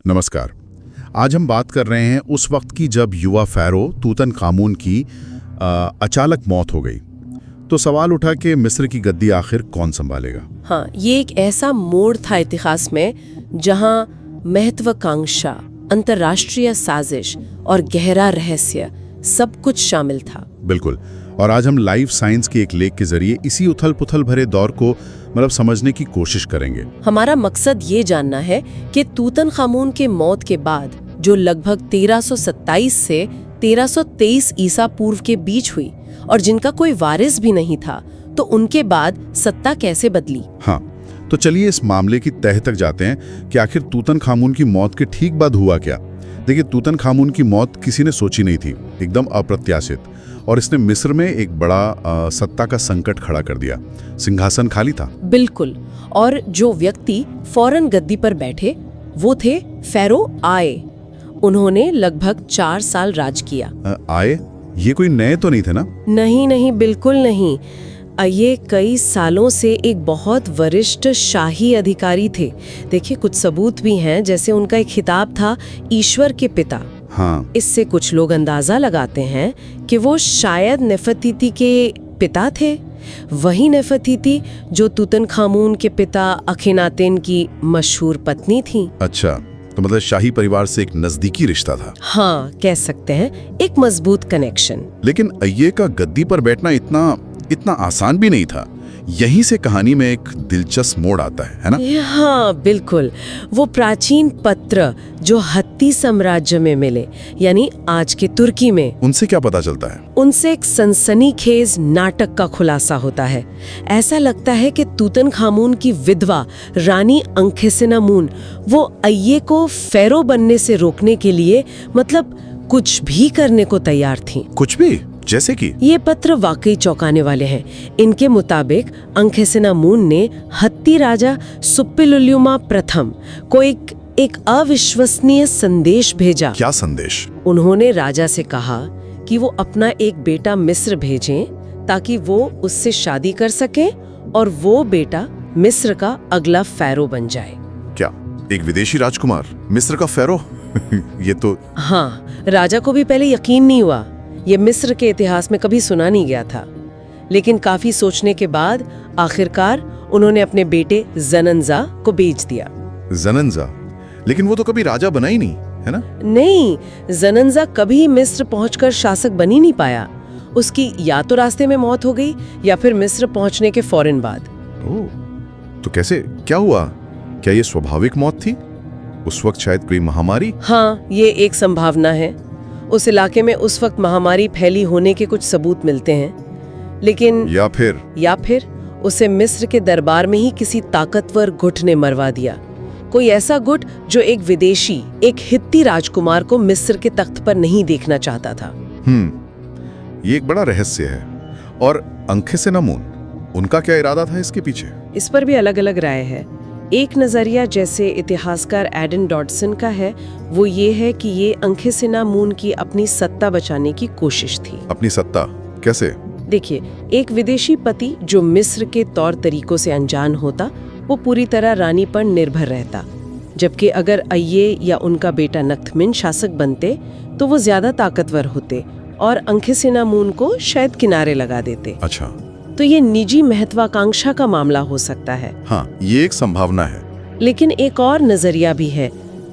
नमस्कार। आज हम बात कर रहे हैं उस वक्त की जब युवा फ़ारो तूतनखामुन की अचानक मौत हो गई। तो सवाल उठा कि मिस्र की गद्दी आखिर कौन संभालेगा। हाँ, ये एक ऐसा मोड़ था इतिहास में जहाँ महत्वाकांक्षा, अंतर्राष्ट्रीय साजिश और गहरा रहस्य सब कुछ शामिल था। बिल्कुल। और आज हम लाइफ साइंस के एक लेख के जरिए इसी उथल पुथल भरे दौर को समझने की कोशिश करेंगे। हमारा मकसद ये जानना है कि तूतनखामुन के मौत के बाद जो लगभग 1327 से 1323 ईसा पूर्व के बीच हुई और जिनका कोई वारिस भी नहीं था, तो उनके बाद सत्ता कैसे बदली। हाँ, तो चलिए इस मामले की तह तक जाते हैं कि आखिर तूतनखामुन की मौत के ठीक बाद हुआ क्या। देखिए, तूतनखामुन की मौत किसी ने सोची नहीं थी, एकदम अप्रत्याशित, और इसने मिस्र में एक बड़ा सत्ता का संकट खड़ा कर दिया। सिंहासन खाली था। बिल्कुल। और जो व्यक्ति फौरन गद्दी पर बैठे वो थे फ़ारो आए। उन्होंने लगभग 4 साल राज किया। आए? ये कोई नए तो नहीं थे ना? नहीं, बिल्कुल नहीं। ये कई सालों से एक बहुत वरिष्ठ शाही अधिकारी थे। देखिए, कुछ सबूत भी हैं, जैसे उनका एक खिताब था ईश्वर के पिता। हाँ। इससे कुछ लोग अंदाजा लगाते हैं कि वो शायद नेफरतीती के पिता थे, वही नेफरतीती जो तूतनखामुन के पिता अखेनातेन की मशहूर पत्नी थी। अच्छा, तो शाही परिवार से एक नजदीकी रिश्ता था। हाँ, कह सकते हैं, एक मजबूत कनेक्शन। लेकिन अय्ये का गद्दी पर बैठना इतना आसान भी नहीं था। यहीं से कहानी में एक दिलचस्प मोड़ आता है ना? हाँ, बिल्कुल। वो प्राचीन पत्र जो हत्ती साम्राज्य में मिले, यानी आज के तुर्की में, उनसे क्या पता चलता है? उनसे एक सनसनीखेज नाटक का खुलासा होता है। ऐसा लगता है कि तूतनखामुन की विधवा रानी अंखेसेनामुन वो अय्ये को फ़ारो बनने से रोकने के लिए कुछ भी करने को तैयार थी। कुछ भी? जैसे कि? ये पत्र वाकई चौंकाने वाले हैं। इनके मुताबिक अंखेसेनामुन ने हत्ती राजा सुप्पिलुलियुमा प्रथम को एक अविश्वसनीय संदेश भेजा। क्या संदेश? उन्होंने राजा से कहा कि वो अपना एक बेटा मिस्र भेजें ताकि वो उससे शादी कर सके और वो बेटा मिस्र का अगला फ़ारो बन जाए। क्या एक विदेशी राजकुमार मिस्र का फ़ारो? ये तो... हाँ, राजा को भी पहले यकीन नहीं हुआ। ये मिस्र के इतिहास में कभी सुना नहीं गया था। लेकिन काफी सोचने के बाद आखिरकार उन्होंने अपने बेटे ज़ननज़ा को बेच दिया। ज़ननज़ा? लेकिन वो तो कभी राजा बना ही नहीं, है ना? नहीं, ज़ननज़ा कभी मिस्र पहुंचकर शासक बन ही नहीं पाया। उसकी या तो रास्ते में मौत हो गई या फिर मिस्र पहुंचने के फौरन बाद। ओह, तो कैसे? क्या हुआ? क्या ये स्वाभाविक मौत थी? उस वक्त शायद कोई महामारी? हाँ, ये एक संभावना है। उस इलाके में उस वक्त महामारी फैली होने के कुछ सबूत मिलते हैं, लेकिन या फिर उसे मिस्र के दरबार में ही किसी ताकतवर गुट ने मरवा दिया। कोई ऐसा गुट जो एक विदेशी, एक हित्ती राजकुमार को मिस्र के तख्त पर नहीं देखना चाहता था। ये एक बड़ा रहस्य है। और अंखेसेनामुन, उनका क्या इरादा था इसके पीछे? इस पर भी अलग अलग राय है। एक नजरिया, जैसे इतिहासकार एडन डॉडसन का है, वो ये है कि ये अंखेसेनामुन की अपनी सत्ता बचाने की कोशिश थी। अपनी सत्ता कैसे? देखिए, एक विदेशी पति जो मिस्र के तौर तरीकों से अनजान होता, वो पूरी तरह रानी पर निर्भर रहता, जबकि अगर अय्ये या उनका बेटा नख्तमिन शासक बनते तो वो ज्यादा ताकतवर होते और अंखेसेनामुन को शायद किनारे लगा देते। अच्छा, तो ये निजी महत्वाकांक्षा का मामला हो सकता है। हाँ, ये एक संभावना है। लेकिन एक और नजरिया भी है।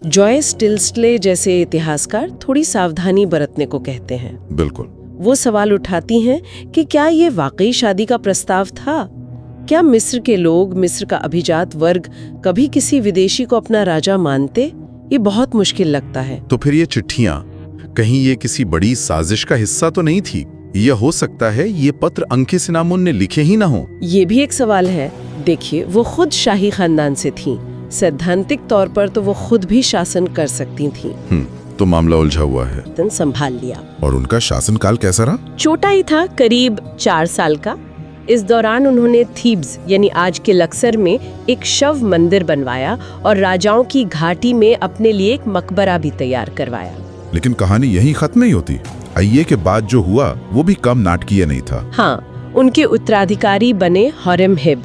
जॉयस टिल्स्ले जैसे इतिहासकार थोड़ी सावधानी बरतने को कहते हैं। बिल्कुल। वो सवाल उठाती हैं कि क्या ये वाकई शादी का प्रस्ताव था? क्या मिस्र के लोग, मिस्र का अभिजात वर्ग कभी किसी विदेशी को अपना राजा मानते? ये बहुत मुश्किल लगता है। तो फिर ये चिट्ठियां, कहीं ये किसी बड़ी साजिश का हिस्सा तो नहीं थी? यह हो सकता है ये पत्र अंखेसेनामुन ने लिखे ही ना हो। ये भी एक सवाल है। देखिए, वो खुद शाही खानदान से थीं। सैद्धांतिक तौर पर तो वो खुद भी शासन कर सकती थीं। तो मामला उलझा हुआ है। संभाल लिया। और उनका शासनकाल कैसा रहा? छोटा ही था, करीब 4 साल का। इस दौरान उन्होंने थीब्स यानी आज के लक्सर में एक शव मंदिर बनवाया और राजाओं की घाटी में अपने लिए एक मकबरा भी तैयार करवाया। लेकिन कहानी यहीं खत्म नहीं होती। अय्ये के बाद जो हुआ वो भी कम नाटकीय नहीं था। हाँ, उनके उत्तराधिकारी बने होरेमहेब।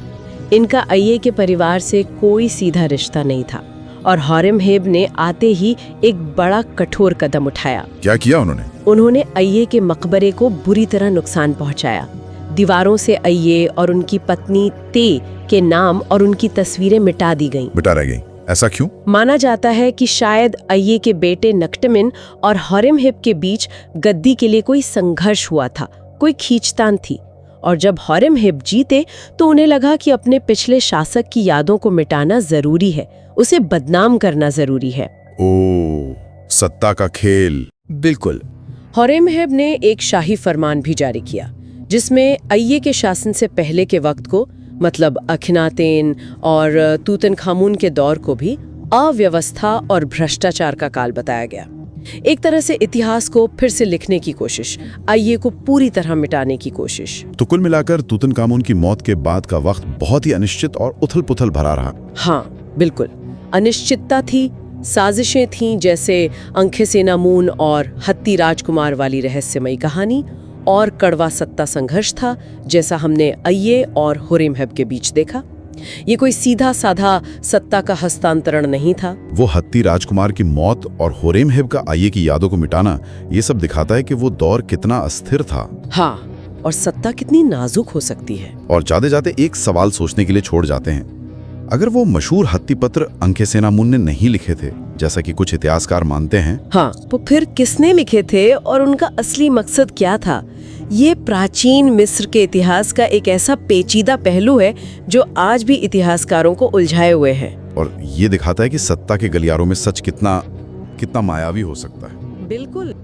इनका अय्ये के परिवार से कोई सीधा रिश्ता नहीं था और होरेमहेब ने आते ही एक बड़ा कठोर कदम उठाया। क्या किया उन्होंने? उन्होंने अय्ये के मकबरे को बुरी तरह नुकसान पहुंचाया। दीवारों से अय्ये और उनकी पत्नी ते के नाम और उनकी तस्वीरें मिटा दी गईं। मिटा रह गई? ऐसा क्यों? माना जाता है कि शायद अय्ये के बेटे नक्टमिन और होरेमहेब के बीच गद्दी के लिए कोई संघर्ष हुआ था, कोई खींचतान थी। और जब होरेमहेब जीते तो उन्हें लगा कि अपने पिछले शासक की यादों को मिटाना जरूरी है, उसे बदनाम करना जरूरी है। ओह, सत्ता का खेल। बिल्कुल। होरेमहेब ने एक शाही फरमान भी जारी किया जिसमें अय्ये के शासन से पहले के वक्त को, मतलब अखनातेन और तूतनखामुन के दौर को भी अव्यवस्था और भ्रष्टाचार का काल बताया गया। एक तरह से इतिहास को फिर से लिखने की कोशिश, अय्ये को पूरी तरह मिटाने की कोशिश। तो कुल मिलाकर तूतनखामुन की मौत के बाद का वक्त बहुत ही अनिश्चित और उथल-पुथल भरा रहा। हाँ, बिल्कुल। अनिश्चितता थी, साजिशें थीं जैसे अंखेसेनामून और हत्ती राजकुमार वाली रहस्यमयी कहानी, और कड़वा सत्ता संघर्ष था जैसा हमने अय्ये और होरेमहेब के बीच देखा। ये कोई सीधा साधा सत्ता का हस्तांतरण नहीं था। वो हत्ती राजकुमार की मौत और होरेमहेब का अय्ये की यादों को मिटाना, ये सब दिखाता है कि वो दौर कितना अस्थिर था। हाँ, और सत्ता कितनी नाजुक हो सकती है। और जाते जाते एक सवाल सोचने के लिए छोड़ जाते हैं। अगर वो मशहूर हत्ती पत्र अंखेसेनामून ने नहीं लिखे थे, जैसा कि कुछ इतिहासकार मानते हैं, हाँ, तो फिर किसने लिखे थे और उनका असली मकसद क्या था? ये प्राचीन मिस्र के इतिहास का एक ऐसा पेचीदा पहलू है जो आज भी इतिहासकारों को उलझाए हुए है। और ये दिखाता है कि सत्ता के गलियारों में सच कितना मायावी हो सकता है। बिल्कुल।